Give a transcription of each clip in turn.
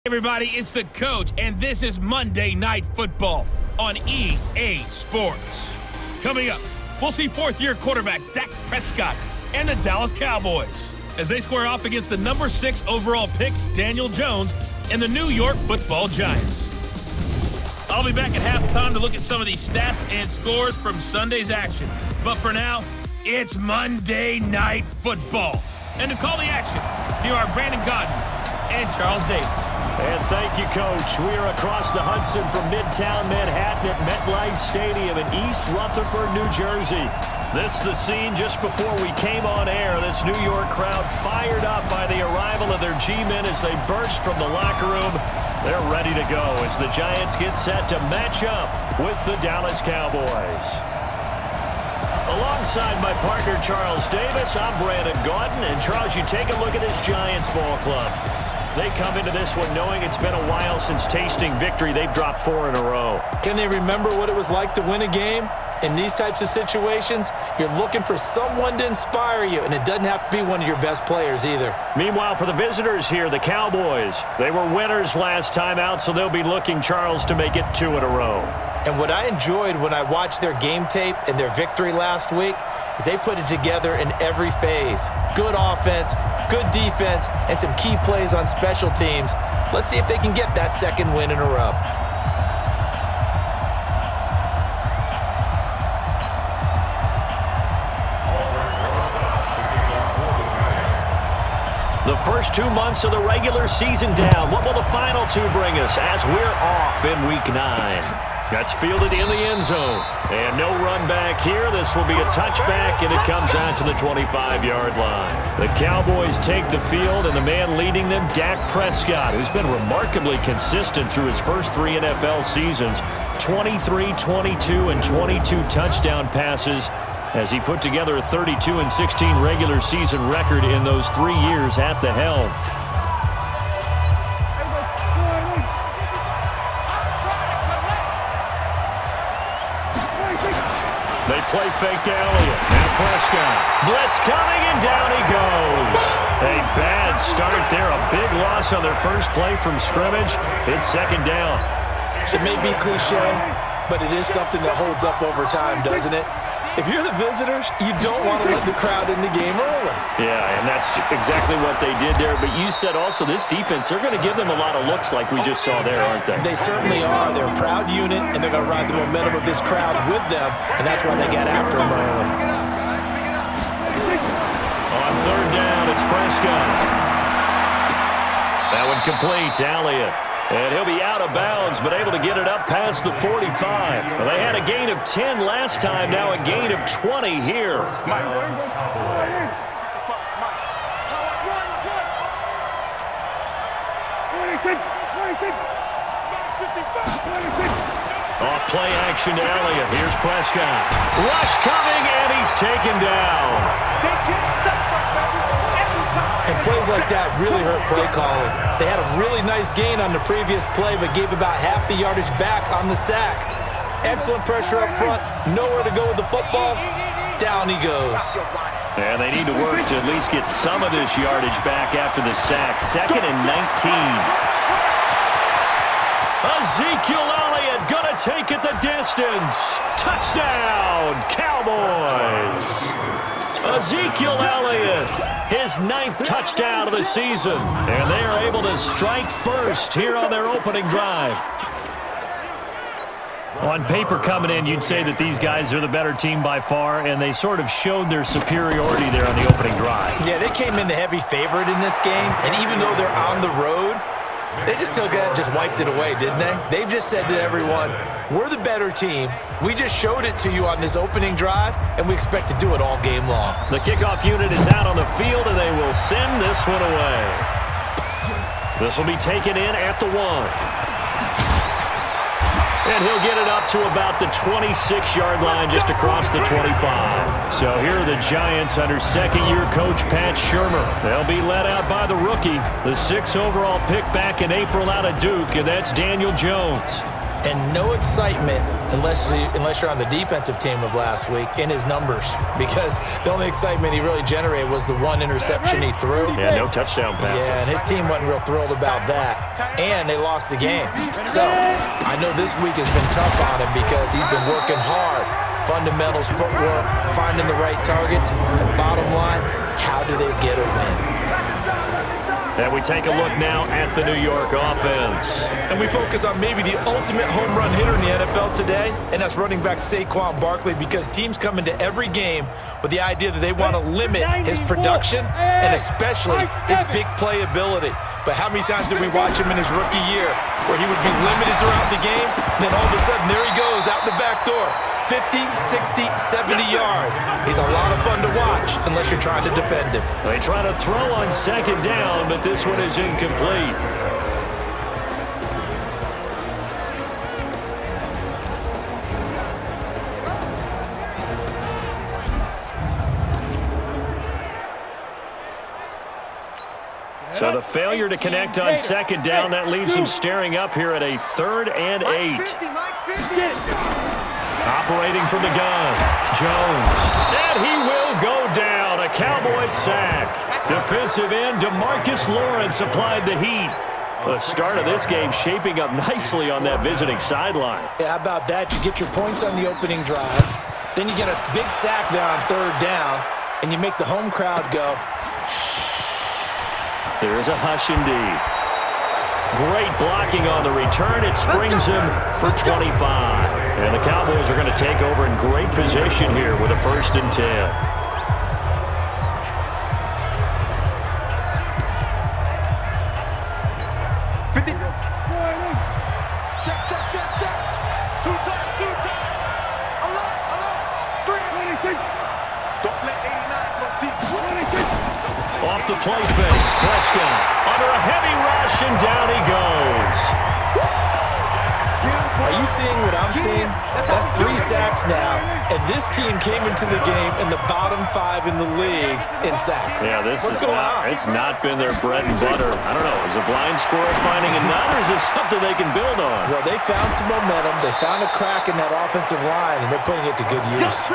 Everybody, it's the coach, and this is Monday Night Football on EA Sports. Coming up, we'll see fourth-year quarterback Dak Prescott and the Dallas Cowboys as they square off against the number 6 overall pick Daniel Jones and the New York Football Giants. I'll be back at halftime to look at some of these stats and scores from Sunday's action. But for now, it's Monday Night Football. And to call the action, here are Brandon Godden and Charles Davis. And thank you, Coach. We are across the Hudson from Midtown Manhattan at MetLife Stadium in East Rutherford, New Jersey. This is the scene just before we came on air. This New York crowd fired up by the arrival of their G-men as they burst from the locker room. They're ready to go as the Giants get set to match up with the Dallas Cowboys. Alongside my partner, Charles Davis, I'm Brandon Godden. And, Charles, you take a look at this Giants ball club. They come into this one knowing it's been a while since tasting victory. They've dropped 4 in a row. Can they remember what it was like to win a game? In these types of situations, you're looking for someone to inspire you, and it doesn't have to be one of your best players either. Meanwhile, for the visitors here, the Cowboys, they were winners last time out, so they'll be looking, Charles, to make it 2 in a row. And what I enjoyed when I watched their game tape and their victory last week is they put it together in every phase. Good offense, good defense, and some key plays on special teams. Let's see if they can get that second win in a row. The first 2 months of the regular season down. What will the final 2 bring us as we're off in Week 9? That's fielded in the end zone. And no run back here. This will be a touchback, and it comes out to the 25-yard line. The Cowboys take the field, and the man leading them, Dak Prescott, who's been remarkably consistent through his first 3 NFL seasons. 23, 22, and 22 touchdown passes as he put together a 32-16 regular season record in those 3 years at the helm. They play fake to Elliott. Now Prescott. Blitz coming, and down he goes. A bad start there. A big loss on their first play from scrimmage. It's second down. It may be cliche, but it is something that holds up over time, doesn't it? If you're the visitors, you don't want to let the crowd in the game early. Yeah, and that's exactly what they did there. But you said also this defense, they're going to give them a lot of looks like we just saw there, aren't they? They certainly are. They're a proud unit, and they're going to ride the momentum of this crowd with them, and that's why they got after them early. On third down, it's Prescott. That one complete to Elliott. And he'll be out of bounds, but able to get it up past the 45. Well, they had a gain of 10 last time, now a gain of 20 here. Off play action to Elliott. Here's Prescott. Rush coming, and he's taken down. And plays like that really hurt play calling. They had a really nice gain on the previous play, but gave about half the yardage back on the sack. Excellent pressure up front. Nowhere to go with the football. Down he goes. And they need to work to at least get some of this yardage back after the sack. 2nd and 19. Ezekiel Elliott gonna take it the distance. Touchdown, Cowboys. Ezekiel Elliott, his 9th touchdown of the season. And they are able to strike first here on their opening drive. On paper coming in, you'd say that these guys are the better team by far, and they sort of showed their superiority there on the opening drive. Yeah, they came in the heavy favorite in this game, and even though they're on the road, they just wiped it away, didn't they? They've just said to everyone, we're the better team. We just showed it to you on this opening drive, and we expect to do it all game long. The kickoff unit is out on the field, and they will send this one away. This will be taken in at the 1. And he'll get it up to about the 26-yard line just across the 25. So here are the Giants under second-year coach Pat Shurmur. They'll be led out by the rookie, the 6th overall pick back in April out of Duke, and that's Daniel Jones. And no excitement unless you're on the defensive team of last week in his numbers, because the only excitement he really generated was the one interception he threw. Yeah, no touchdown passes. Yeah, and his team wasn't real thrilled about that, and they lost the game. So I know this week has been tough on him because he's been working hard. Fundamentals, footwork, finding the right targets, and bottom line, how do they get a win? And we take a look now at the New York offense. And we focus on maybe the ultimate home run hitter in the NFL today, and that's running back Saquon Barkley, because teams come into every game with the idea that they want to limit his production and especially his big play ability. But how many times did we watch him in his rookie year where he would be limited throughout the game, and then all of a sudden there he goes out the back door. 50, 60, 70 yards. He's a lot of fun to watch unless you're trying to defend him. They try to throw on second down, but this one is incomplete. So the failure to connect on second down, that leaves him staring up here at a 3rd and 8. Operating from the gun, Jones. And he will go down. A Cowboys sack. Defensive end DeMarcus Lawrence applied the heat. The start of this game shaping up nicely on that visiting sideline. Yeah, how about that? You get your points on the opening drive. Then you get a big sack there on 3rd down, and you make the home crowd go. There is a hush indeed. Great blocking on the return. It springs him for 25. And the Cowboys are going to take over in great position here with a 1st and 10. Off the play fake, Prescott under a heavy rush, and down he goes. Are you seeing what I'm seeing? That's 3 sacks now, and this team came into the game in the bottom 5 in the league in sacks. Yeah, What's going on? It's not been their bread and butter. I don't know. Is a blind squirrel finding a nut, or is this something they can build on? Well, they found some momentum. They found a crack in that offensive line, and they're putting it to good use.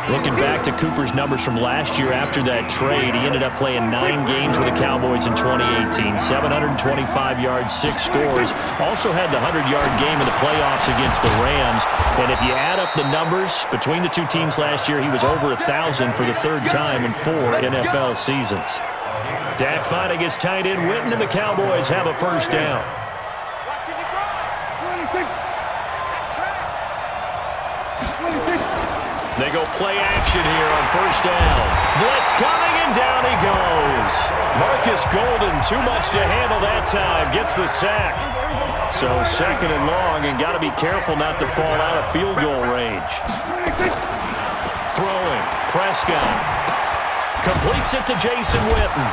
Looking back to Cooper's numbers from last year after that trade, he ended up playing 9 games with the Cowboys in 2018, 725 yards, 6 scores. Also had the 100-yard game in the playoffs against the Rams. And if you add up the numbers between the two teams last year, he was over 1,000 for the 3rd time in 4 NFL seasons. Dak finding his tight end Witten, and the Cowboys have a 1st down. They go play action here on 1st down. Blitz coming, and down he goes. Marcus Golden, too much to handle that time, gets the sack. So 2nd and long, and got to be careful not to fall out of field goal range. Throwing, Prescott. Completes it to Jason Witten.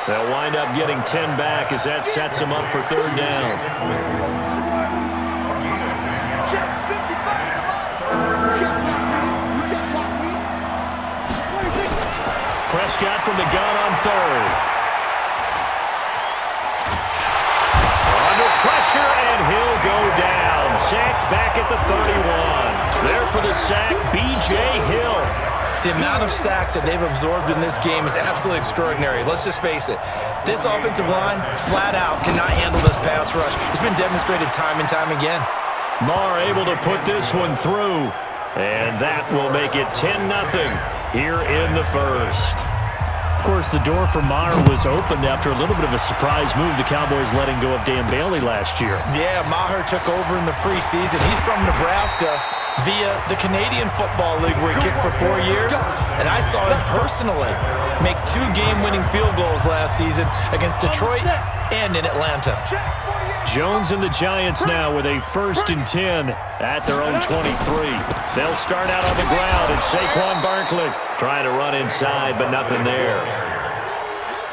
They'll wind up getting 10 back as that sets them up for 3rd down. Prescott from the gun on 3rd. Under pressure, and he'll go down. Sacked back at the 31. There for the sack, B.J. Hill. The amount of sacks that they've absorbed in this game is absolutely extraordinary. Let's just face it. This offensive line, flat out, cannot handle this pass rush. It's been demonstrated time and time again. Marr able to put this one through. And that will make it 10-0 here in the 1st. Of course, the door for Maher was opened after a little bit of a surprise move. The Cowboys letting go of Dan Bailey last year. Yeah, Maher took over in the preseason. He's from Nebraska via the Canadian Football League, where he kicked for 4 years. And I saw him personally make 2 game-winning field goals last season against Detroit and in Atlanta. Jones and the Giants now with a 1st and 10 at their own 23. They'll start out on the ground, and Saquon Barkley trying to run inside, but nothing there.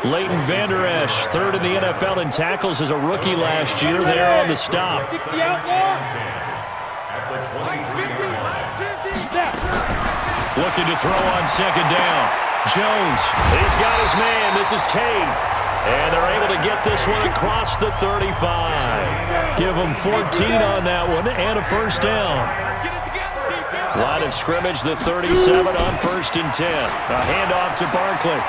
Leighton Vander Esch, 3rd in the NFL in tackles as a rookie last year, there on the stop. Looking to throw on 2nd down. Jones, he's got his man. This is Tate. And they're able to get this one across the 35. Give them 14 on that one and a first down. Line of scrimmage, the 37 on 1st and 10. A handoff to Barkley.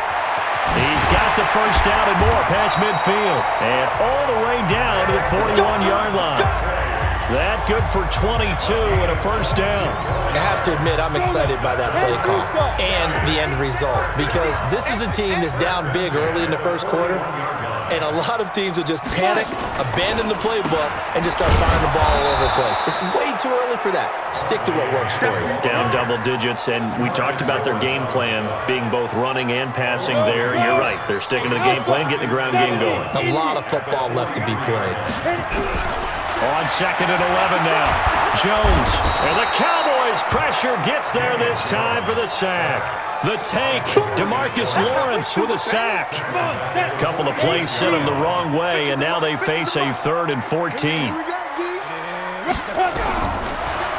He's got the first down and more past midfield. And all the way down to the 41-yard line. That good for 22 and a first down. I have to admit, I'm excited by that play call and the end result, because this is a team that's down big early in the first quarter, and a lot of teams will just panic, abandon the playbook, and just start firing the ball all over the place. It's way too early for that. Stick to what works for you. Down double digits, and we talked about their game plan being both running and passing there. You're right. They're sticking to the game plan, getting the ground game going. A lot of football left to be played. On 2nd and 11 now. Jones. And the Cowboys pressure gets there this time for the sack. The tank, DeMarcus Lawrence with a sack. Couple of plays sent them the wrong way, and now they face a 3rd and 14.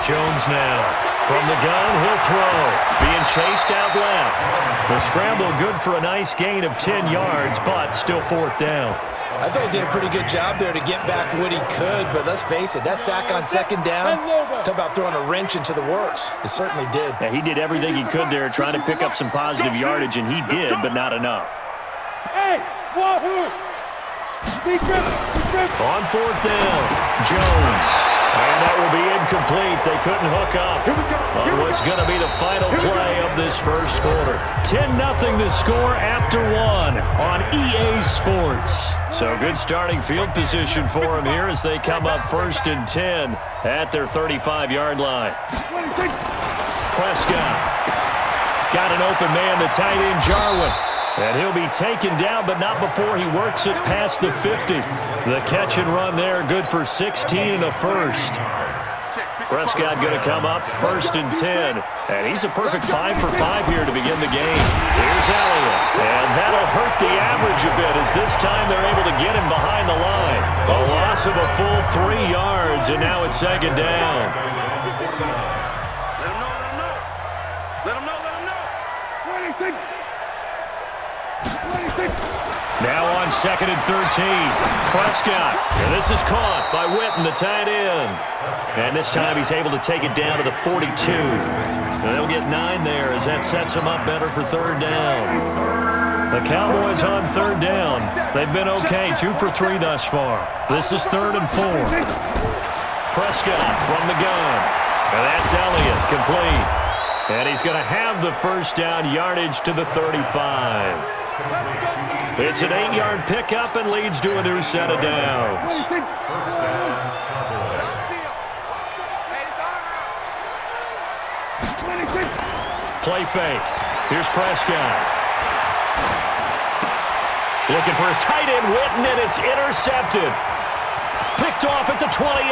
Jones now. From the gun, he'll throw. Being chased out left. The scramble good for a nice gain of 10 yards, but still 4th down. I thought he did a pretty good job there to get back what he could, but let's face it, that sack on 2nd down, talk about throwing a wrench into the works. It certainly did. Yeah, he did everything he could there trying to pick up some positive yardage, and he did, but not enough. On 4th down, Jones. And that will be incomplete. They couldn't hook up on what's going to be the final play of this first quarter. 10-0 the score after 1 on EA Sports. So good starting field position for them here as they come up 1st and 10 at their 35-yard line. Prescott got an open man, the tight end Jarwin. And he'll be taken down, but not before he works it past the 50. The catch and run there, good for 16 and a first. Prescott going to come up 1st and 10. And he's a perfect 5 for 5 here to begin the game. Here's Elliott. And that'll hurt the average a bit as this time they're able to get him behind the line. A loss of a full 3 yards, and now it's 2nd down. Now on 2nd and 13, Prescott. And this is caught by Witten, the tight end. And this time he's able to take it down to the 42. And they'll get 9 there as that sets him up better for 3rd down. The Cowboys on 3rd down. They've been okay, 2 for 3 thus far. This is 3rd and 4. Prescott from the gun. And that's Elliott, complete. And he's going to have the first down, yardage to the 35. It's an 8-yard pickup and leads to a new set of downs. Play fake. Here's Prescott. Looking for his tight end, Witten, and it's intercepted. Picked off at the 28.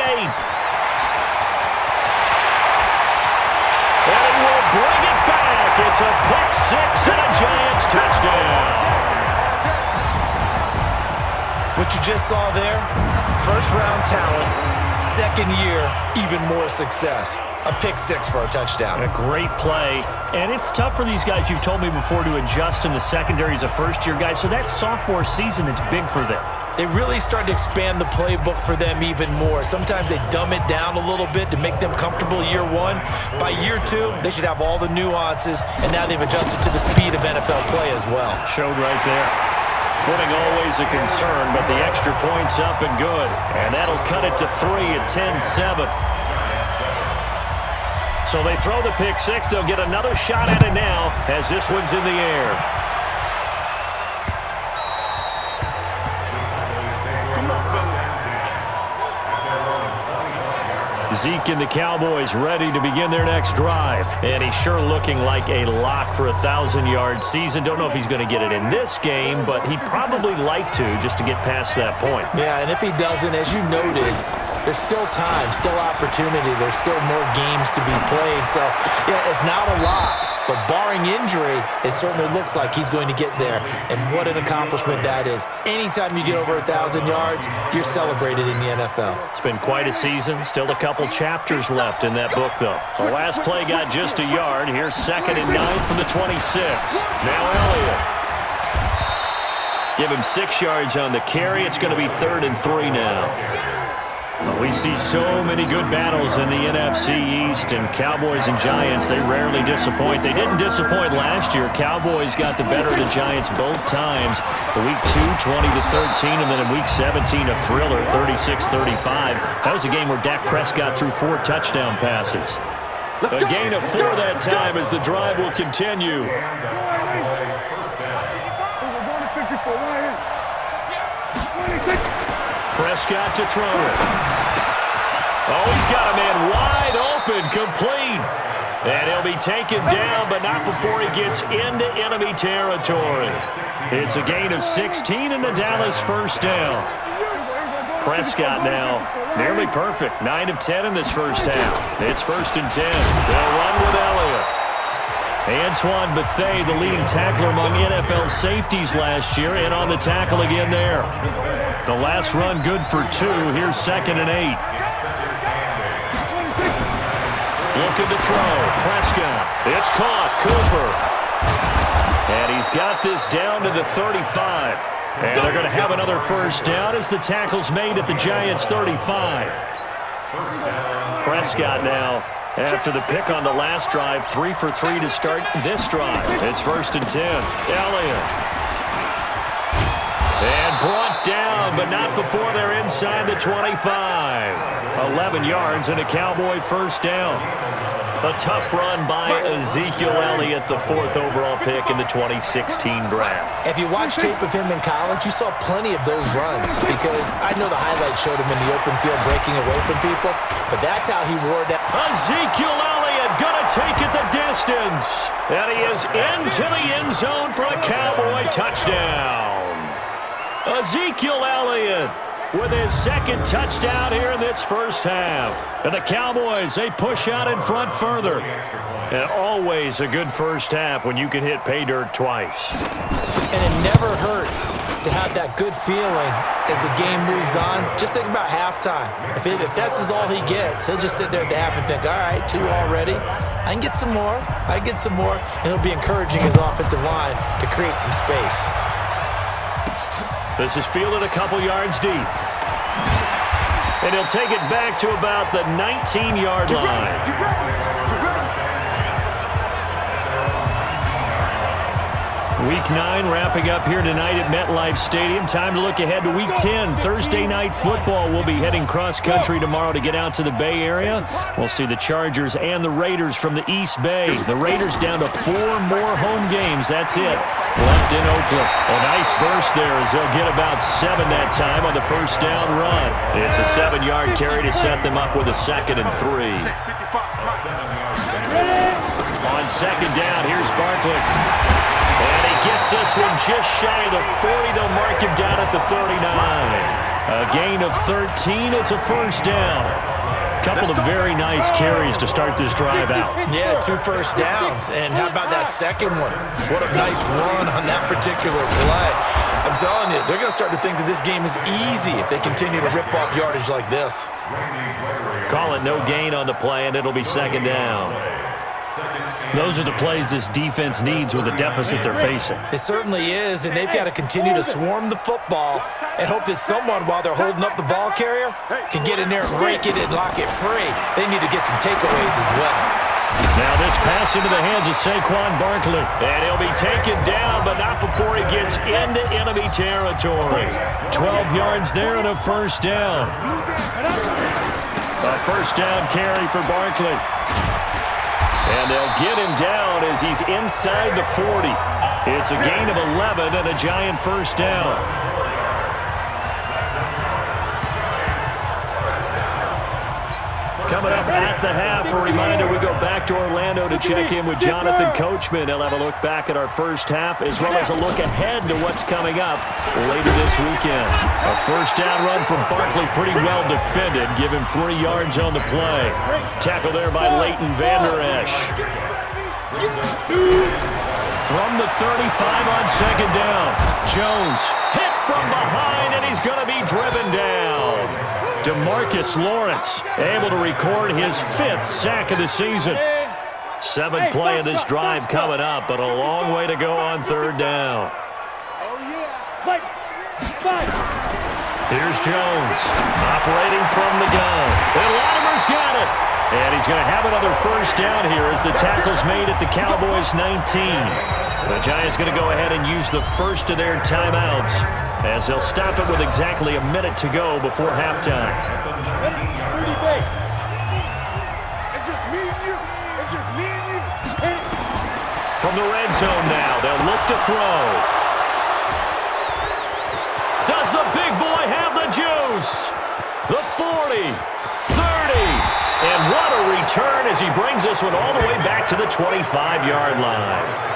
And he will bring it back. It's a pick 6 and a Giants touchdown. What you just saw there, first-round talent, 2nd year, even more success. A pick 6 for a touchdown. A great play. And it's tough for these guys, you've told me before, to adjust in the secondary as a first-year guy. So that sophomore season is big for them. They really started to expand the playbook for them even more. Sometimes they dumb it down a little bit to make them comfortable year 1. By year 2, they should have all the nuances, and now they've adjusted to the speed of NFL play as well. Showed right there. Footing always a concern, but the extra point's up and good. And that'll cut it to 3 at 10-7. So they throw the pick 6. They'll get another shot at it now as this one's in the air. Zeke and the Cowboys ready to begin their next drive. And he's sure looking like a lock for a 1,000-yard season. Don't know if he's going to get it in this game, but he'd probably like to just to get past that point. Yeah, and if he doesn't, as you noted, there's still time, still opportunity. There's still more games to be played. So, yeah, it's not a lock. But barring injury, it certainly looks like he's going to get there. And what an accomplishment that is. Anytime you get over 1,000 yards, you're celebrated in the NFL. It's been quite a season. Still a couple chapters left in that book, though. The last play got just a yard. Here's 2nd and 9 from the 26. Now Elliott. Give him 6 yards on the carry. It's going to be 3rd and 3 now. We see so many good battles in the NFC East, and Cowboys and Giants, they rarely disappoint. They didn't disappoint last year. Cowboys got the better of the Giants both times. The week 2, 20-13, and then in week 17, a thriller, 36-35. That was a game where Dak Prescott threw 4 touchdown passes. A gain of 4 that time as the drive will continue. Prescott to throw it. Oh, he's got a man wide open, complete. And he'll be taken down, but not before he gets into enemy territory. It's a gain of 16 and the Dallas first down. Prescott now nearly perfect. 9 of 10 in this first half. It's 1st and 10. They'll run with Elliott. Antoine Bethea, the leading tackler among NFL safeties last year, and on the tackle again there. The last run good for 2. Here's 2nd and 8. Looking to throw. Prescott. It's caught. Cooper. And he's got this down to the 35. And they're going to have another first down as the tackle's made at the Giants' 35. Prescott now, after the pick on the last drive, 3 for 3 to start this drive. It's 1st and 10. Elliott. And brought down, but not before they're inside the 25. 11 yards and a Cowboy first down. A tough run by Ezekiel Elliott, the 4th overall pick in the 2016 draft. If you watched tape of him in college, you saw plenty of those runs because I know the highlights showed him in the open field breaking away from people, but that's how he wore that. Ezekiel Elliott gonna take it the distance. And he is into the end zone for a Cowboy touchdown. Ezekiel Elliott with his 2nd touchdown here in this first half. And the Cowboys, they push out in front further. And always a good first half when you can hit pay dirt twice. And it never hurts to have that good feeling as the game moves on. Just think about halftime. If that's all he gets, he'll just sit there at the half and think, all right, 2 already. I can get some more. I can get some more. And he'll be encouraging his offensive line to create some space. This is fielded a couple yards deep. And he'll take it back to about the 19-yard line. Week 9 wrapping up here tonight at MetLife Stadium. Time to look ahead to Week 10. Thursday Night Football. We'll be heading cross-country tomorrow to get out to the Bay Area. We'll see the Chargers and the Raiders from the East Bay. The Raiders down to 4 more home games. That's it. Left in Oakland. A nice burst there as they'll get about 7 that time on the first down run. It's a 7-yard carry to set them up with a 2nd and 3. On 2nd down, here's Barkley. And he gets this one just shy of the 40. They'll mark him down at the 39. A gain of 13. It's a first down. Couple of very nice carries to start this drive out. Yeah, 2 first downs. And how about that second one? What a nice run on that particular play. I'm telling you, they're going to start to think that this game is easy if they continue to rip off yardage like this. Call it no gain on the play, and it'll be 2nd down. Those are the plays this defense needs with the deficit they're facing. It certainly is, and they've got to continue to swarm the football and hope that someone, while they're holding up the ball carrier, can get in there and rake it and lock it free. They need to get some takeaways as well. Now this pass into the hands of Saquon Barkley. And he'll be taken down, but not before he gets into enemy territory. 12 yards there and a first down. A first down carry for Barkley. And they'll get him down as he's inside the 40. It's a gain of 11 and a Giant first down. Coming up at the half, a reminder, we go back to Orlando to check in with Jonathan Coachman. He'll have a look back at our first half as well as a look ahead to what's coming up later this weekend. A first down run from Barkley, pretty well defended. Give him 3 yards on the play. Tackle there by Leighton Vander Esch. From the 35 on 2nd down. Jones hit from behind, and he's going to be driven down. DeMarcus Lawrence able to record his 5th sack of the season. 7th play of this drive coming up, but a long way to go on 3rd down. Here's Jones, operating from the gun. And Latimer's got it. And he's going to have another first down here as the tackle's made at the Cowboys' 19. The Giants going to go ahead and use the first of their timeouts as they'll stop it with exactly a minute to go before halftime. It's just me and you. It's just me and you. From the red zone now, they'll look to throw. Does the big boy have the juice? The 40, 30. And what a return as he brings this one all the way back to the 25-yard line.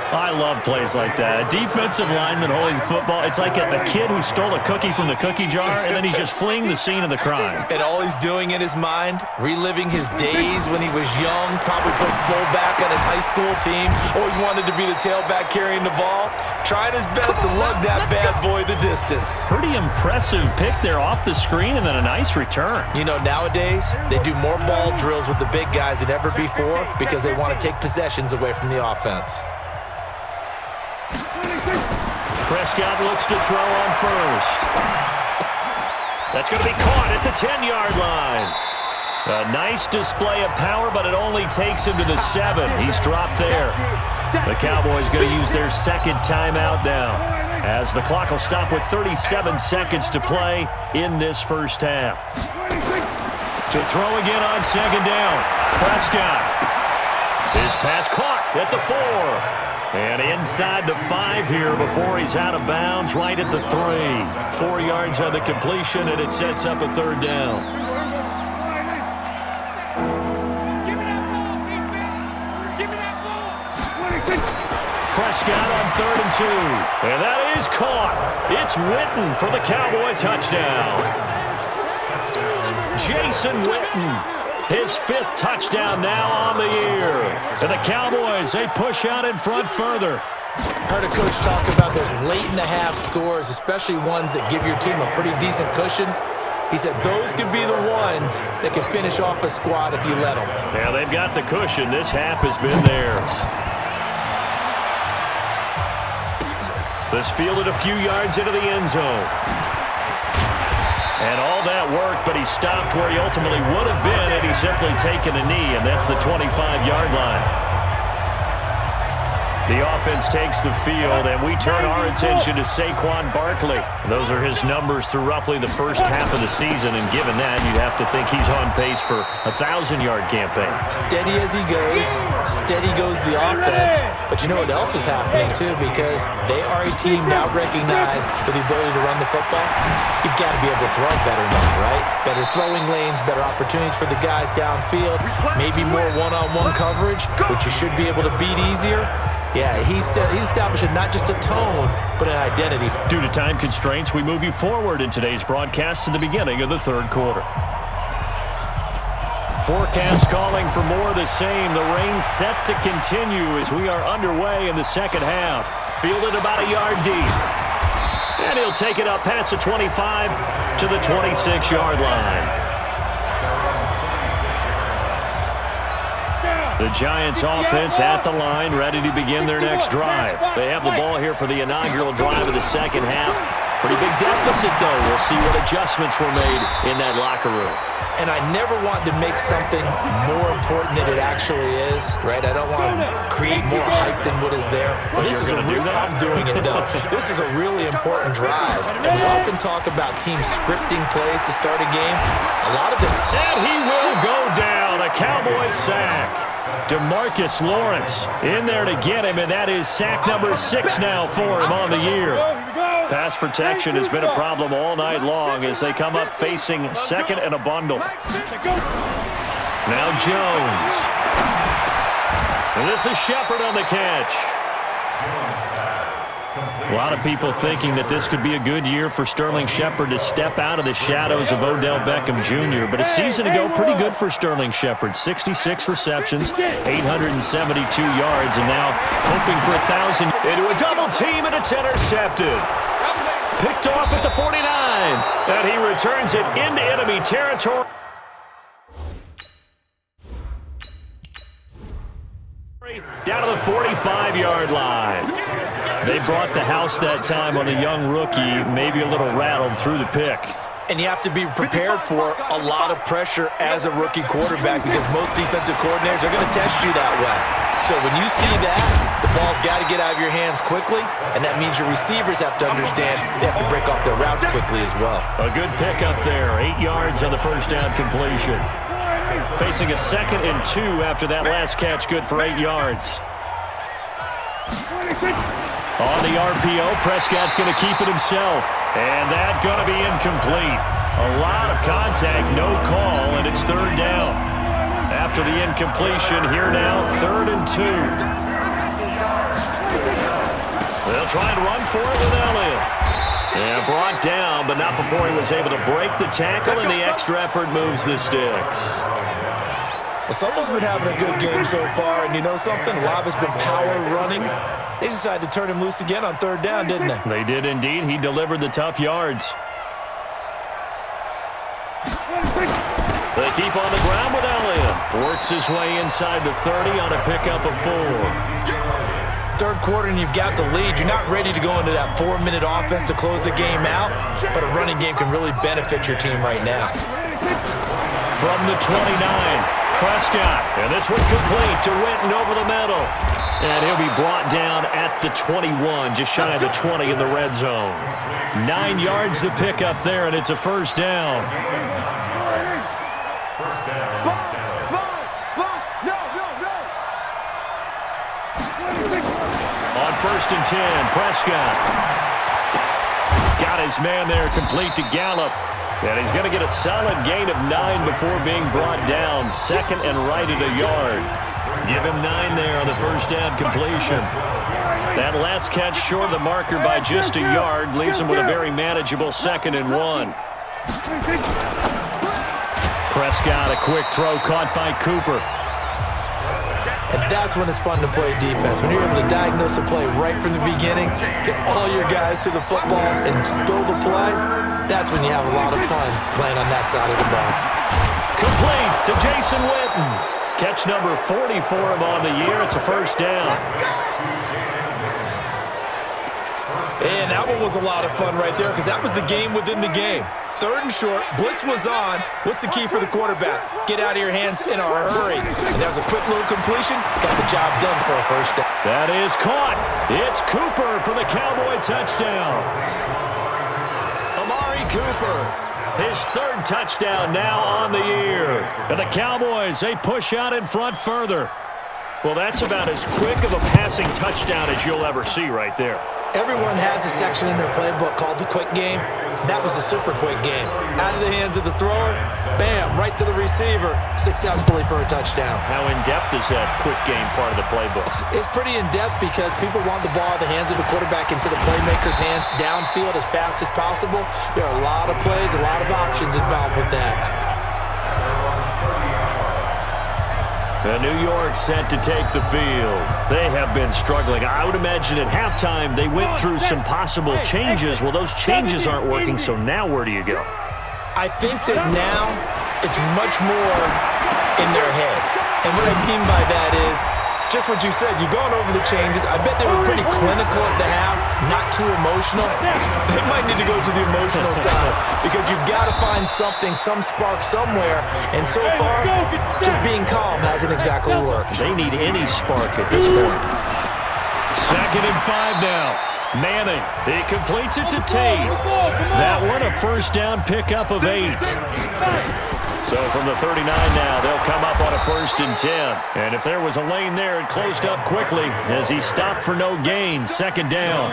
I love plays like that. A defensive lineman holding the football. It's like a kid who stole a cookie from the cookie jar, and then he's just fleeing the scene of the crime. And all he's doing in his mind, reliving his days when he was young, probably played fullback on his high school team, always wanted to be the tailback carrying the ball, trying his best to lug that bad boy the distance. Pretty impressive pick there off the screen, and then a nice return. You know, nowadays, they do more ball drills with the big guys than ever before because they want to take possessions away from the offense. Prescott looks to throw on first. That's going to be caught at the 10-yard line. A nice display of power, but it only takes him to the 7. He's dropped there. The Cowboys going to use their second timeout now, as the clock will stop with 37 seconds to play in this first half. To throw again on second down, Prescott. His pass caught at the 4. And inside the 5 here before he's out of bounds, right at the 3. 4 yards on the completion, and it sets up a third down. Prescott on 3rd and 2. And that is caught. It's Witten for the Cowboy touchdown. Jason Witten. His 5th touchdown now on the year. And the Cowboys, they push out in front further. Heard a coach talk about those late-in-the-half scores, especially ones that give your team a pretty decent cushion. He said those could be the ones that can finish off a squad if you let them. Yeah, they've got the cushion. This half has been theirs. This fielded a few yards into the end zone. And all that work, but he stopped where he ultimately would have been had he simply taken a knee, and that's the 25-yard line. The offense takes the field, and we turn our attention to Saquon Barkley. Those are his numbers through roughly the first half of the season, and given that, you'd have to think he's on pace for a 1,000-yard campaign. Steady as he goes, steady goes the offense. But you know what else is happening, too? Because they are a team now recognized with the ability to run the football. You've got to be able to throw better now, right? Better throwing lanes, better opportunities for the guys downfield, maybe more one-on-one coverage, which you should be able to beat easier. Yeah, he's establishing not just a tone, but an identity. Due to time constraints, we move you forward in today's broadcast to the beginning of the third quarter. Forecast calling for more of the same. The rain set to continue as we are underway in the second half. Fielded about a yard deep. And he'll take it up past the 25 to the 26-yard line. The Giants offense at the line, ready to begin their next drive. They have the ball here for the inaugural drive of the second half. Pretty big deficit, though. We'll see what adjustments were made in that locker room. And I never want to make something more important than it actually is, right? I don't want to create more hype than what is there. But this is I'm doing it, though. This is a really important drive. And we often talk about teams scripting plays to start a game. A lot of them. And he will go down. A Cowboys sack. DeMarcus Lawrence in there to get him, and that is sack number 6 now for him on the year. Pass protection has been a problem all night long as they come up facing second and a bundle. Now Jones. And this is Shepard on the catch. A lot of people thinking that this could be a good year for Sterling Shepard to step out of the shadows of Odell Beckham Jr. But a season ago, pretty good for Sterling Shepard. 66 receptions, 872 yards, and now hoping for 1,000. Into a double team, and it's intercepted. Picked off at the 49, and he returns it into enemy territory. Down to the 45-yard line. They brought the house that time on the young rookie, maybe a little rattled through the pick. And you have to be prepared for a lot of pressure as a rookie quarterback because most defensive coordinators are going to test you that way. So when you see that, the ball's got to get out of your hands quickly, and that means your receivers have to understand they have to break off their routes quickly as well. A good pickup there, 8 yards on the first down completion. Facing a 2nd and 2 after that last catch, good for 8 yards. On the RPO, Prescott's going to keep it himself. And that's going to be incomplete. A lot of contact, no call, and it's 3rd down. After the incompletion, here now, 3rd and 2. They'll try and run for it with Elliott. And brought down, but not before he was able to break the tackle, and the extra effort moves the sticks. Well, someone's been having a good game so far, and you know something? A lot of it's been power running. They decided to turn him loose again on 3rd down, didn't they? They did indeed. He delivered the tough yards. They keep on the ground with Elliott. Works his way inside the 30 on a pickup of 4. 3rd quarter and you've got the lead. You're not ready to go into that 4-minute offense to close the game out, but a running game can really benefit your team right now. From the 29, Prescott, and this one complete to Winton over the middle. And he'll be brought down at the 21, just shy of the 20 in the red zone. 9 yards to pick up there, and it's a 1st down. On 1st and 10, Prescott. Got his man there, complete to Gallup. And he's going to get a solid gain of 9 before being brought down. 2nd and right at a yard. Give him 9 there on the 1st down completion. That last catch short of the marker by just a yard leaves him with a very manageable 2nd and 1. Prescott, a quick throw caught by Cooper. And that's when it's fun to play defense. When you're able to diagnose a play right from the beginning, get all your guys to the football and spill the play, that's when you have a lot of fun playing on that side of the ball. Complete to Jason Witten. Catch number 40 for him on the year. It's a 1st down. And that one was a lot of fun right there because that was the game within the game. 3rd and short, blitz was on. What's the key for the quarterback? Get out of your hands in a hurry. And that was a quick little completion. Got the job done for a 1st down. That is caught. It's Cooper for the Cowboy touchdown. Amari Cooper, his 3rd touchdown now on the year. And the Cowboys, they push out in front further. Well, that's about as quick of a passing touchdown as you'll ever see right there. Everyone has a section in their playbook called the quick game. That was a super quick game. Out of the hands of the thrower, bam, right to the receiver, successfully for a touchdown. How in-depth is that quick game part of the playbook? It's pretty in-depth because people want the ball in the hands of the quarterback into the playmaker's hands downfield as fast as possible. There are a lot of plays, a lot of options involved with that. And New York set to take the field. They have been struggling. I would imagine at halftime they went through some possible changes. Well, those changes aren't working, so now where do you go? I think that now it's much more in their head. And what I mean by that is just what you said. You've gone over the changes. I bet they were pretty clinical at the half, not too emotional. They might need to go to the emotional side because you've got to find something, some spark somewhere. And so far, just being calm hasn't exactly worked. They need any spark at this point. 2nd and 5 now. Manning, he completes it to Tate. That one a 1st down pickup of 8. So from the 39 now, they'll come up on a 1st and 10. And if there was a lane there, it closed up quickly as he stopped for no gain. 2nd down.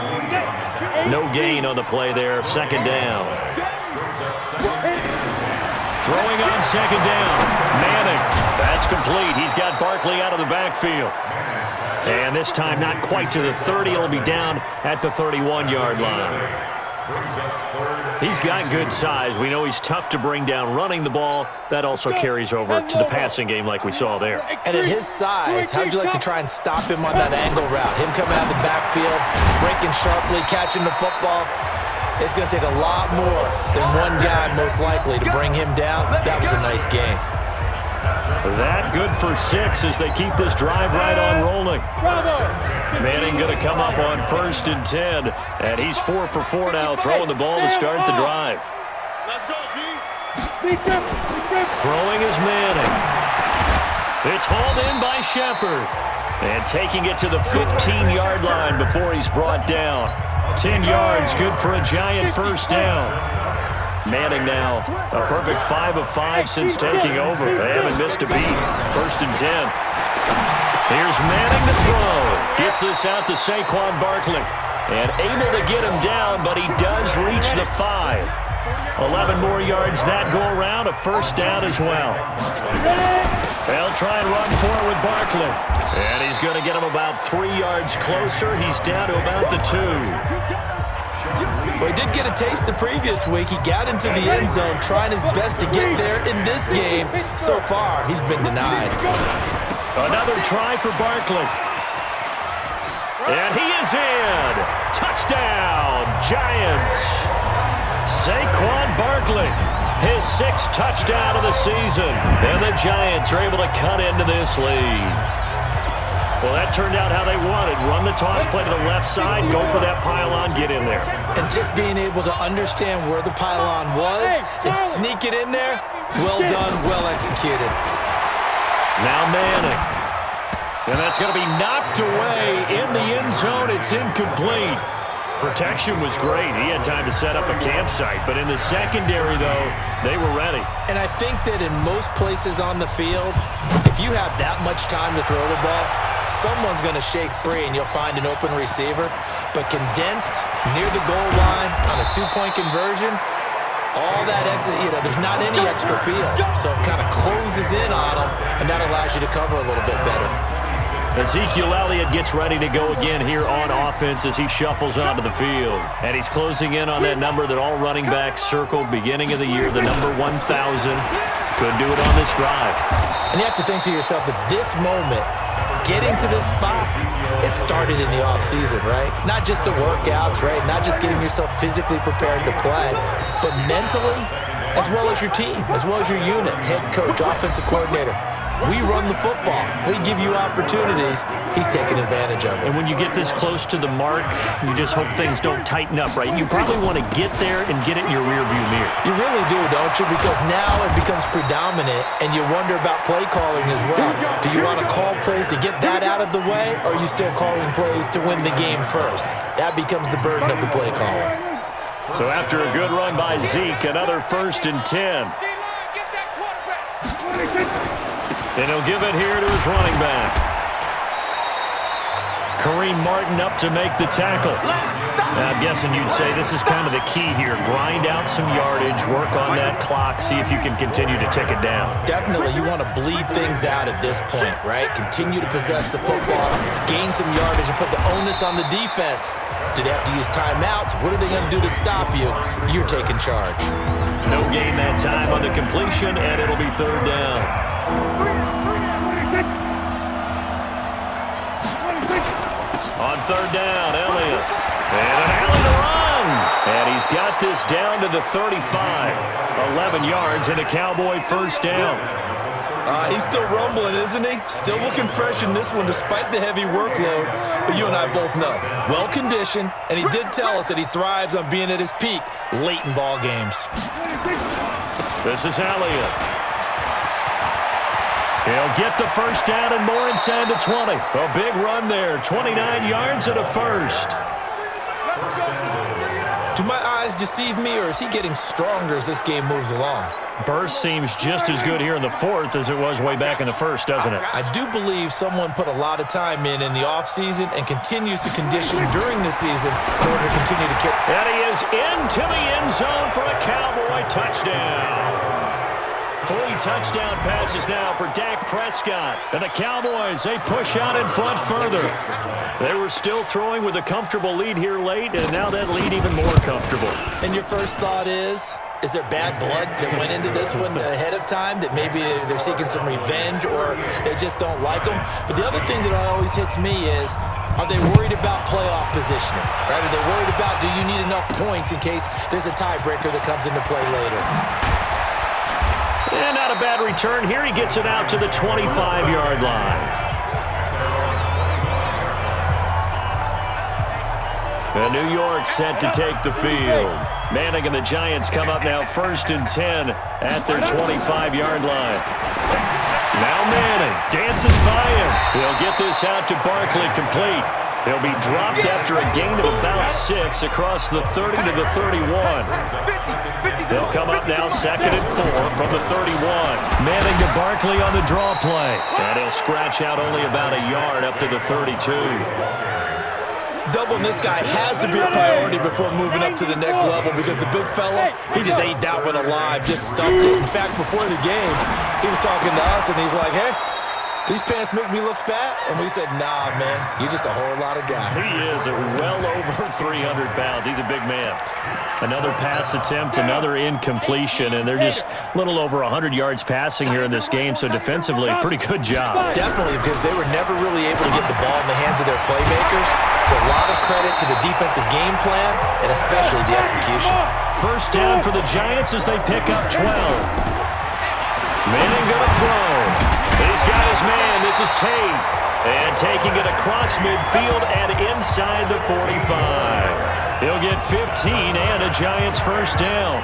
No gain on the play there. 2nd down. Throwing on 2nd down. Manning. That's complete. He's got Barkley out of the backfield. And this time not quite to the 30. It'll be down at the 31-yard line. He's got good size. We know he's tough to bring down running the ball. That also carries over to the passing game like we saw there. And at his size, how'd you like to try and stop him on that angle route? Him coming out of the backfield, breaking sharply, catching the football. It's going to take a lot more than one guy, most likely, to bring him down. That was a nice game. That good for 6 as they keep this drive right on rolling. Manning going to come up on 1st and 10, and he's 4 for 4 now, throwing the ball to start the drive. Let's go, D. Throwing is Manning. It's hauled in by Shepard. And taking it to the 15-yard line before he's brought down. 10 yards, good for a giant first down. Manning now a perfect 5 of 5 since taking over. They haven't missed a beat. 1st and 10. Here's Manning to throw. Gets this out to Saquon Barkley. And able to get him down, but he does reach the 5. 11 more yards that go around, a first down as well. They'll try and run forward with Barkley. And he's going to get him about 3 yards closer. He's down to about the 2. Well, he did get a taste the previous week. He got into the end zone, trying his best to get there in this game. So far, he's been denied. Another try for Barkley. And he is in. Touchdown, Giants. Saquon Barkley, his 6th touchdown of the season. And the Giants are able to cut into this lead. Well, that turned out how they wanted. Run the toss play to the left side, go for that pylon, get in there. And just being able to understand where the pylon was and sneak it in there, well done, well executed. Now Manning. And that's going to be knocked away in the end zone. It's incomplete. Protection was great. He had time to set up a campsite. But in the secondary, though, they were ready. And I think that in most places on the field, if you have that much time to throw the ball, someone's going to shake free and you'll find an open receiver. But condensed near the goal line on a 2-point conversion, all that exit, there's not any extra field. So it kind of closes in on them, and that allows you to cover a little bit better. Ezekiel Elliott gets ready to go again here on offense as he shuffles onto the field. And he's closing in on that number that all running backs circled beginning of the year, the number 1,000. Could do it on this drive. And you have to think to yourself that this moment, getting to this spot, it started in the offseason, right? Not just the workouts, right? Not just getting yourself physically prepared to play, but mentally, as well as your team, as well as your unit, head coach, offensive coordinator. We run the football. We give you opportunities. He's taking advantage of it. And when you get this close to the mark, you just hope things don't tighten up, right? You probably want to get there and get it in your rearview mirror. You really do, don't you? Because now it becomes predominant, and you wonder about play calling as well. Do you want to call plays to get that out of the way, or are you still calling plays to win the game first? That becomes the burden of the play caller. So after a good run by Zeke, another 1st and 10. And he'll give it here to his running back. Kareem Martin up to make the tackle. Now, I'm guessing you'd say this is kind of the key here. Grind out some yardage, work on that clock, see if you can continue to tick it down. Definitely, you want to bleed things out at this point, right? Continue to possess the football, gain some yardage, and put the onus on the defense. Do they have to use timeouts? What are they going to do to stop you? You're taking charge. No gain that time on the completion, and it'll be 3rd down. On 3rd down, Elliott. And an alley to run. And he's got this down to the 35. 11 yards and a Cowboy first down. He's still rumbling, isn't he? Still looking fresh in this one despite the heavy workload. But you and I both know, well-conditioned, and he did tell us that he thrives on being at his peak late in ball games. This is Elliott. He'll get the first down and more inside the 20. A big run there, 29 yards and a first. Do my eyes deceive me, or is he getting stronger as this game moves along? Burst seems just as good here in the 4th as it was way back in the 1st, doesn't it? I do believe someone put a lot of time in the offseason and continues to condition during the season in order to continue to kick. And he is into the end zone for a Cowboy touchdown. 3 touchdown passes now for Dak Prescott. And the Cowboys, they push out in front further. They were still throwing with a comfortable lead here late, and now that lead even more comfortable. And your first thought is there bad blood that went into this one ahead of time, that maybe they're seeking some revenge or they just don't like them? But the other thing that always hits me is, are they worried about playoff positioning? Right? Are they worried about, do you need enough points in case there's a tiebreaker that comes into play later? And not a bad return here. He gets it out to the 25-yard line. And New York set to take the field. Manning and the Giants come up now 1st and 10 at their 25-yard line. Now Manning dances by him. He'll get this out to Barkley complete. He'll be dropped after a gain of about 6 across the 30 to the 31. He'll come up now 2nd and 4 from the 31. Manning to Barkley on the draw play. And he'll scratch out only about a yard up to the 32. Doubling this guy has to be a priority before moving up to the next level because the big fella, he just ate that one alive, just stuffed it. In fact, before the game, he was talking to us, and he's like, hey, these pants make me look fat? And we said, nah, man, you're just a whole lot of guy. He is well over 300 pounds. He's a big man. Another pass attempt, another incompletion, and they're just a little over 100 yards passing here in this game, so defensively, pretty good job. Definitely, because they were never really able to get the ball in the hands of their playmakers, so a lot of credit to the defensive game plan and especially the execution. First down for the Giants as they pick up 12. Manning going to throw. He's got his man. This is Tate. And taking it across midfield and inside the 45. He'll get 15 and a Giants first down.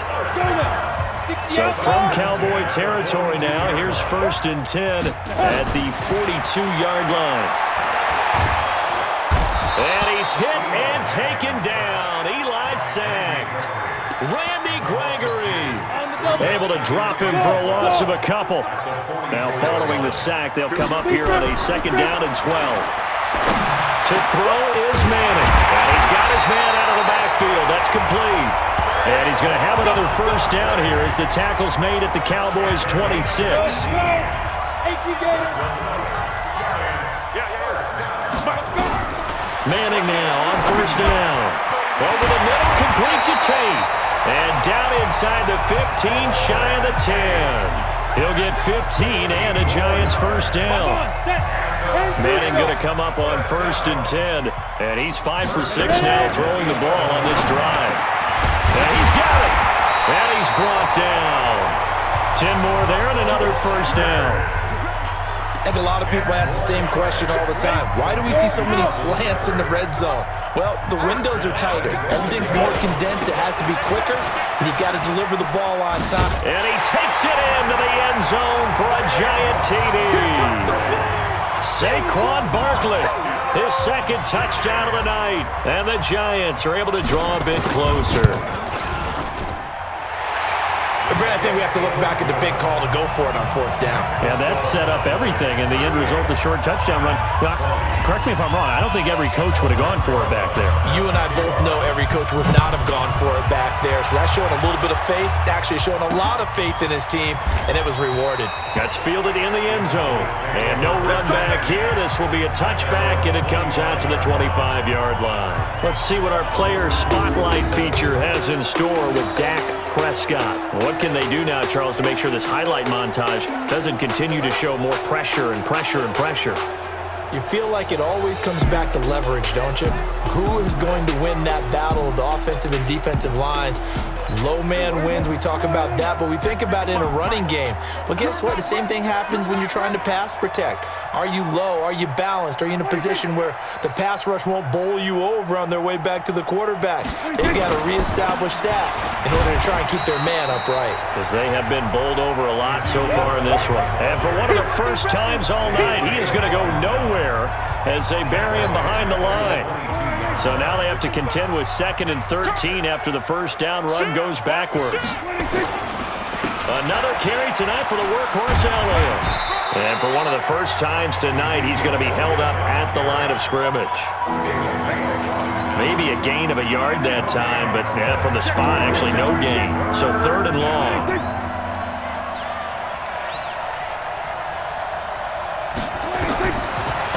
So from Cowboy territory now, here's 1st and 10 at the 42-yard line. And he's hit and taken down. Eli sacked. Randy Gregory able to him for a loss of a couple. Now following the sack, they'll come up here on a 2nd down and 12. To throw is Manning. And he's got his man out of the backfield. That's complete. And he's going to have another first down here as the tackle's made at the Cowboys' 26. Manning now on 1st down. Over the middle, complete to Tate. And down inside the 15, shy of the 10. He'll get 15 and a Giants first down. Manning going to come up on 1st and 10. And he's 5 for 6 now throwing the ball on this drive. And he's got it. And he's brought down. 10 more there and another first down. And a lot of people ask the same question all the time. Why do we see so many slants in the red zone? Well, the windows are tighter. Everything's more condensed. It has to be quicker, and you've got to deliver the ball on time. And he takes it into the end zone for a giant TD. Saquon Barkley, his 2nd touchdown of the night. And the Giants are able to draw a bit closer. Brad, I think we have to look back at the big call to go for it on 4th down. Yeah, that set up everything, and the end result, the short touchdown run. Now, correct me if I'm wrong, I don't think every coach would have gone for it back there. You and I both know every coach would not have gone for it back there, so that's showing a little bit of faith, actually showing a lot of faith in his team, and it was rewarded. That's fielded in the end zone, and no run back here. This will be a touchback, and it comes out to the 25-yard line. Let's see what our player spotlight feature has in store with Dak Prescott. What can they do now, Charles, to make sure this highlight montage doesn't continue to show more pressure and pressure and pressure? You feel like it always comes back to leverage, don't you? Who is going to win that battle of the offensive and defensive lines? Low man wins. We talk about that, but we think about it in a running game. Well, guess what? The same thing happens when you're trying to pass protect. Are you low? Are you balanced? Are you in a position where the pass rush won't bowl you over on their way back to the quarterback? They've got to reestablish that in order to try and keep their man upright. Because they have been bowled over a lot so far in this one. And for one of the first times all night, he is going to go nowhere as they bury him behind the line. So now they have to contend with 2nd and 13 after the first down run goes backwards. Another carry tonight for the workhorse Elliott. And for one of the first times tonight, he's going to be held up at the line of scrimmage. Maybe a gain of a yard that time, but yeah, from the spot, actually no gain. So 3rd and long.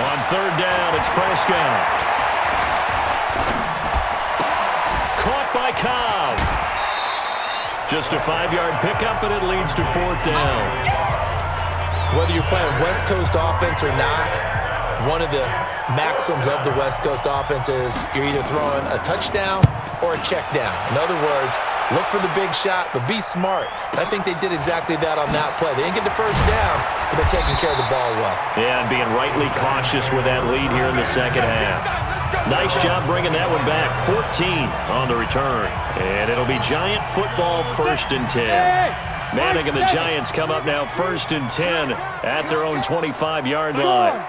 On 3rd down, it's Prescott. Caught by Cobb. Just a 5-yard pickup, and it leads to 4th down. Whether you're playing West Coast offense or not, one of the maxims of the West Coast offense is you're either throwing a touchdown or a check down. In other words, Look for the big shot, but be smart. I think they did exactly that on that play. They didn't get the first down, but they're taking care of the ball well. Yeah, and being rightly cautious with that lead here in the second half. Nice job bringing that one back. 14 on the return. And it'll be Giant football 1st and 10. Manning and the Giants come up now 1st and 10 at their own 25-yard line.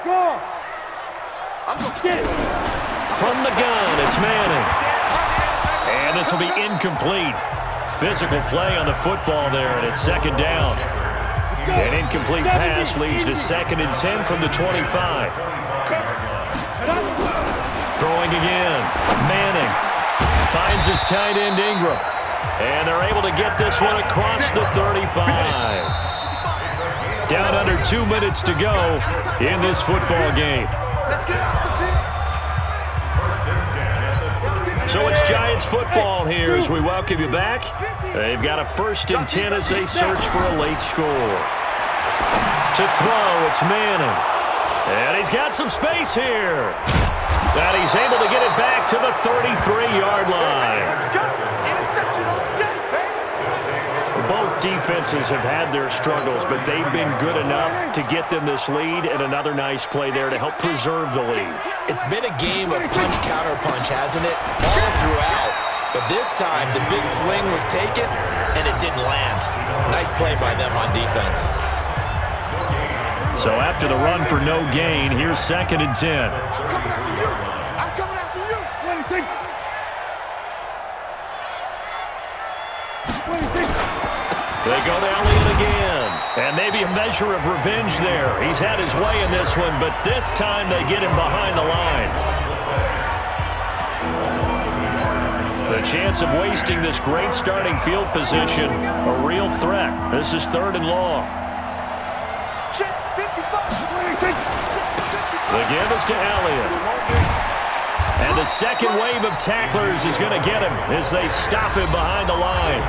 From the gun, it's Manning. And this will be incomplete. Physical play on the football there, and it's 2nd down. An incomplete pass leads to 2nd and 10 from the 25. Throwing again. Manning finds his tight end Ingram. And they're able to get this one across the 35. Down under 2 minutes to go in this football game. So it's Giants football here as we welcome you back. They've got a 1st and 10 as they search for a late score. To throw, it's Manning. And he's got some space here. And he's able to get it back to the 33-yard line. Both defenses have had their struggles, but they've been good enough to get them this lead, and another nice play there to help preserve the lead. It's been a game of punch-counter-punch, hasn't it? All throughout. But this time, the big swing was taken, and it didn't land. Nice play by them on defense. So after the run for no gain, here's 2nd and 10. I'm coming after you. They go to Elliott again. And maybe a measure of revenge there. He's had his way in this one, but this time they get him behind the line. The chance of wasting this great starting field position, a real threat. This is 3rd and long. The give is to Elliott. And the second wave of tacklers is going to get him as they stop him behind the line.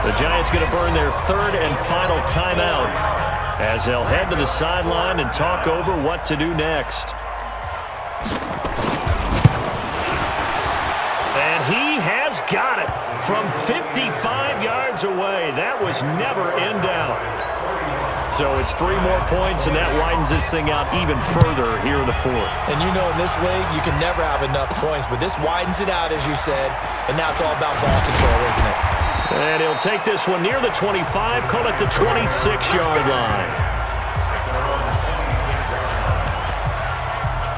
The Giants going to burn their 3rd and final timeout as they'll head to the sideline and talk over what to do next. And he has got it from 55 yards away. That was never in doubt. So it's 3 more points, and that widens this thing out even further here in the 4th. And you know in this league, you can never have enough points, but this widens it out, as you said, and now it's all about ball control, isn't it? And he'll take this one near the 25, call it the 26-yard line.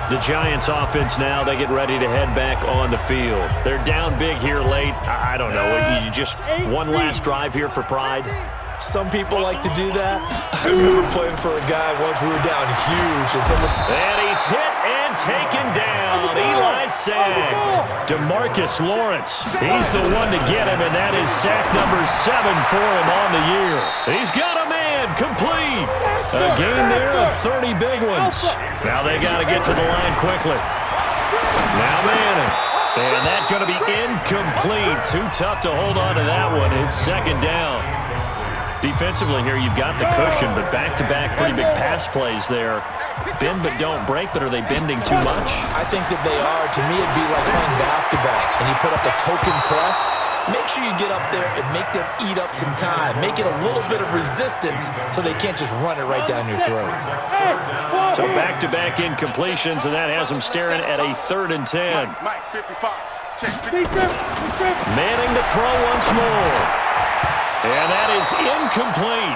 The Giants offense now, they get ready to head back on the field. They're down big here late. I don't know, you just one last drive here for pride? Some people like to do that. I remember playing for a guy once we were down huge. And he's hit and taken down. Eli sacked. DeMarcus Lawrence, he's the one to get him, and that is sack number 7 for him on the year. He's got a man complete. A gain there of 30 big ones. Now they got to get to the line quickly. Now Manning. And that's going to be incomplete. Too tough to hold on to that one. It's 2nd down. Defensively here, you've got the cushion, but back-to-back pretty big pass plays there. Bend but don't break, but are they bending too much? I think that they are. To me, it'd be like playing basketball, and you put up a token press. Make sure you get up there and make them eat up some time. Make it a little bit of resistance so they can't just run it right down your throat. So back-to-back incompletions, and that has them staring at a 3rd and 10. Manning to throw once more. And that is incomplete.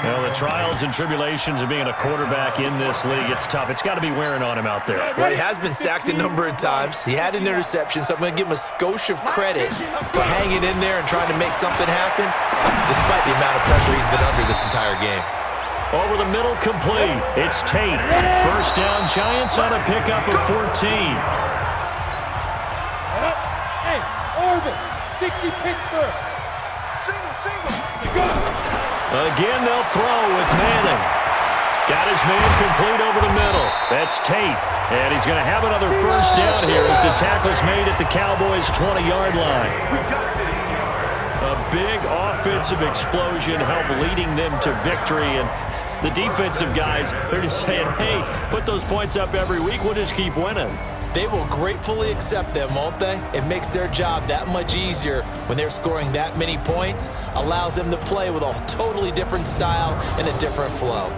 Well, the trials and tribulations of being a quarterback in this league, it's tough. It's got to be wearing on him out there. Well, he has been sacked a number of times. He had an interception, so I'm going to give him a skosh of credit for hanging in there and trying to make something happen, despite the amount of pressure he's been under this entire game. Over the middle, complete. It's Tate. 1st down, Giants on a pickup of 14. 60 Pittsburgh. Again, they'll throw with Manning. Got his man complete over the middle. That's Tate. And he's going to have another 1st down here as the tackle's made at the Cowboys' 20-yard line. A big offensive explosion helped leading them to victory. And the defensive guys, they're just saying, hey, put those points up every week. We'll just keep winning. They will gratefully accept them, won't they? It makes their job that much easier when they're scoring that many points, allows them to play with a totally different style and a different flow.